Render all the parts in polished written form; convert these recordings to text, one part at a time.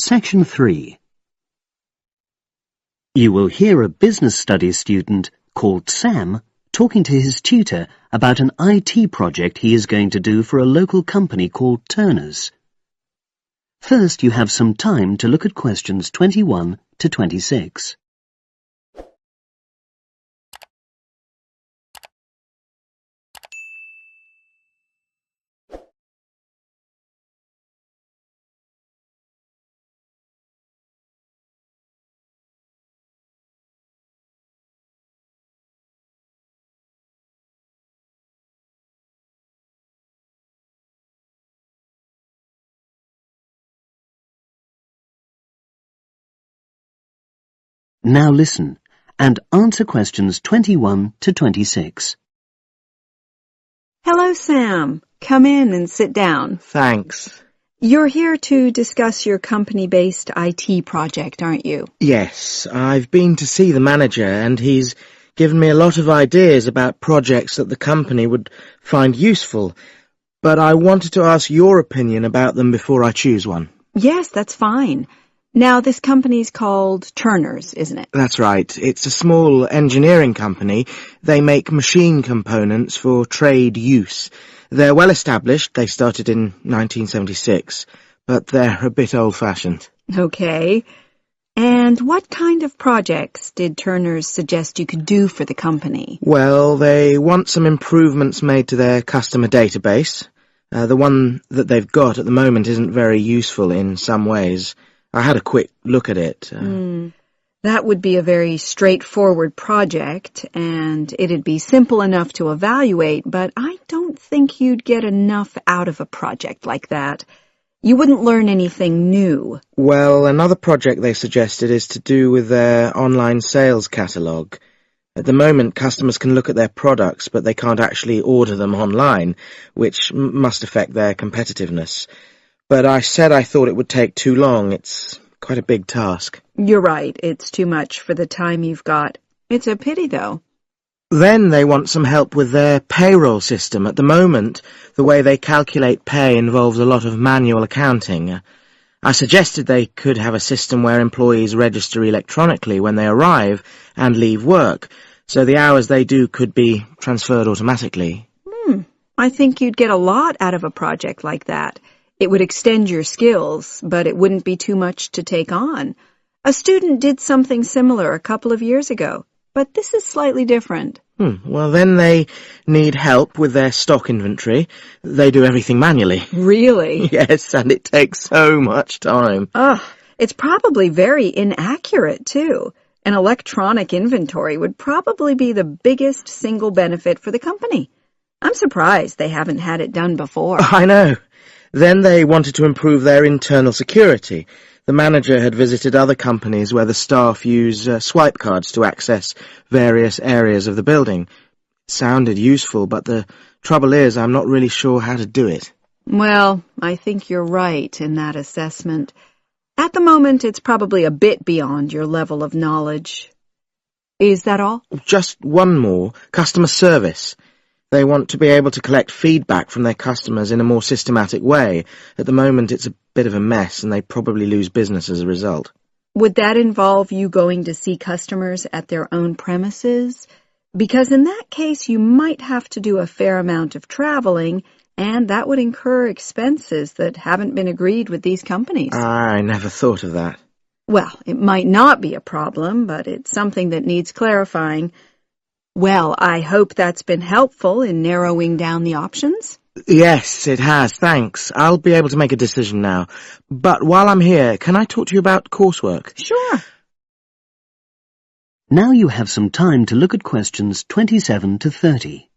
Section 3. You will hear a business studies student called Sam talking to his tutor about an IT project he is going to do for a local company called Turner's. First, you have some time to look at questions 21 to 26. Now listen and answer questions 21 to 26. Hello, Sam. Come in and sit down. Thanks. You're here to discuss your company-based IT project, aren't you? Yes, I've been to see the manager and he's given me a lot of ideas about projects that the company would find useful, but I wanted to ask your opinion about them before I choose one. Yes, that's fine. Now, this company's called Turner's, isn't it? That's right. It's a small engineering company. They make machine components for trade use. They're well established. They started in 1976, but they're a bit old-fashioned. Okay. And what kind of projects did Turner's suggest you could do for the company? Well, they want some improvements made to their customer database. The one that they've got at the moment isn't very useful in some ways. I had a quick look at it. That would be a very straightforward project, and it'd be simple enough to evaluate, but I don't think you'd get enough out of a project like that. You wouldn't learn anything new. Well, another project they suggested is to do with their online sales catalogue. At the moment, customers can look at their products, but they can't actually order them online, which must affect their competitiveness. But I said I thought it would take too long. It's quite a big task. You're right. It's too much for the time you've got. It's a pity, though. Then they want some help with their payroll system. At the moment, the way they calculate pay involves a lot of manual accounting. I suggested they could have a system where employees register electronically when they arrive and leave work, so the hours they do could be transferred automatically. I think you'd get a lot out of a project like that. It would extend your skills, but it wouldn't be too much to take on. A student did something similar a couple of years ago, but this is slightly different. Well, then they need help with their stock inventory. They do everything manually. Really? Yes, and it takes so much time. It's probably very inaccurate, too. An electronic inventory would probably be the biggest single benefit for the company. I'm surprised they haven't had it done before. I know. Then they wanted to improve their internal security. The manager had visited other companies where the staff use swipe cards to access various areas of the building. It sounded useful, but the trouble is I'm not really sure how to do it. Well, I think you're right in that assessment. At the moment, it's probably a bit beyond your level of knowledge. Is that all? Just one more. Customer service. They want to be able to collect feedback from their customers in a more systematic way. At the moment, it's a bit of a mess, and they probably lose business as a result. Would that involve you going to see customers at their own premises? Because in that case, you might have to do a fair amount of traveling, and that would incur expenses that haven't been agreed with these companies. I never thought of that. Well, it might not be a problem, but it's something that needs clarifying. Well, I hope that's been helpful in narrowing down the options. Yes, it has, thanks. I'll be able to make a decision now. But while I'm here, can I talk to you about coursework? Sure. Now you have some time to look at questions 27 to 30.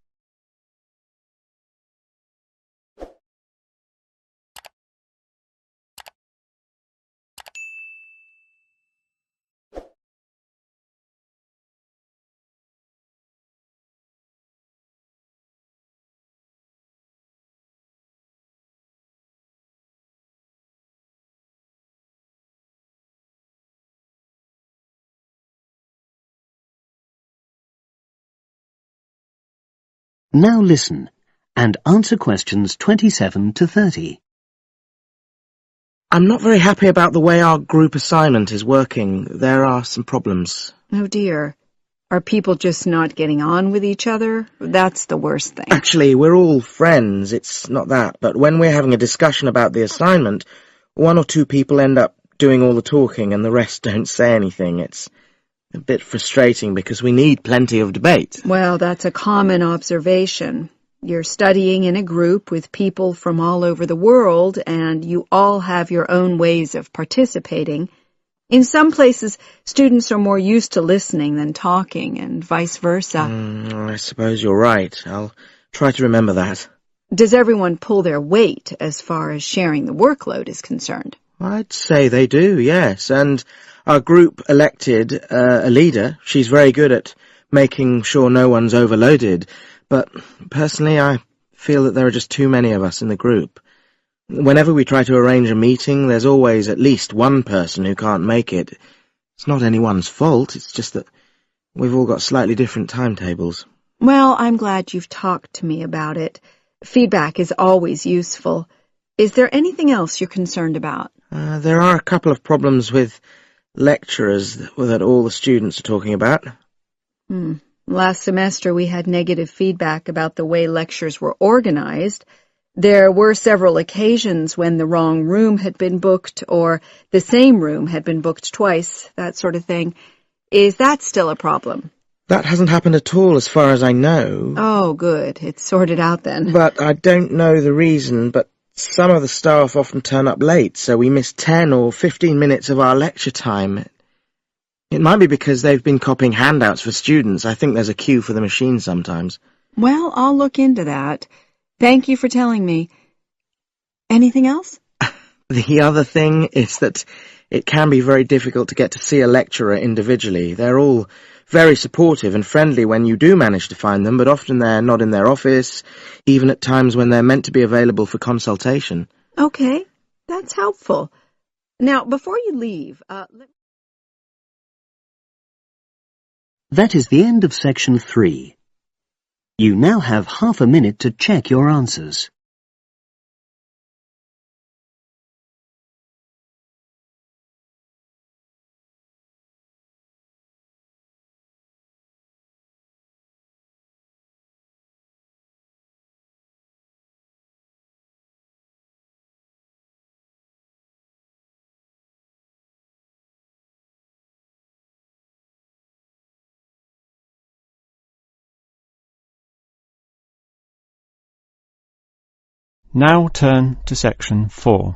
Now listen and answer questions 27 to 30. I'm not very happy about the way our group assignment is working. There are some problems. Oh dear. Are people just not getting on with each other? That's the worst thing. Actually, we're all friends, it's not that, but when we're having a discussion about the assignment, one or two people end up doing all the talking and the rest don't say anything. It's a bit frustrating because we need plenty of debate. Well, that's a common observation. You're studying in a group with people from all over the world, and you all have your own ways of participating. In some places, students are more used to listening than talking, and vice versa. I suppose you're right. I'll try to remember that. Does everyone pull their weight as far as sharing the workload is concerned? I'd say they do, yes. And our group elected a leader. She's very good at making sure no one's overloaded. But personally, I feel that there are just too many of us in the group. Whenever we try to arrange a meeting, there's always at least one person who can't make it. It's not anyone's fault, it's just that we've all got slightly different timetables. Well, I'm glad you've talked to me about it. Feedback is always useful. Is there anything else you're concerned about? There are a couple of problems with lecturers that all the students are talking about. Last semester we had negative feedback about the way lectures were organized. There were several occasions when the wrong room had been booked or the same room had been booked twice, that sort of thing. Is that still a problem? That hasn't happened at all as far as I know. Oh, good. It's sorted out then. But I don't know the reason, but some of the staff often turn up late, so we miss 10 or 15 minutes of our lecture time. It might be because they've been copying handouts for students. I think there's a queue for the machine sometimes. Well, I'll look into that. Thank you for telling me. Anything else? The other thing is that it can be very difficult to get to see a lecturer individually. They're all very supportive and friendly when you do manage to find them, but often they're not in their office, even at times when they're meant to be available for consultation. Okay, that's helpful. Now, before you leave, That is the end of section 3. You now have half a minute to check your answers. Now turn to section 4.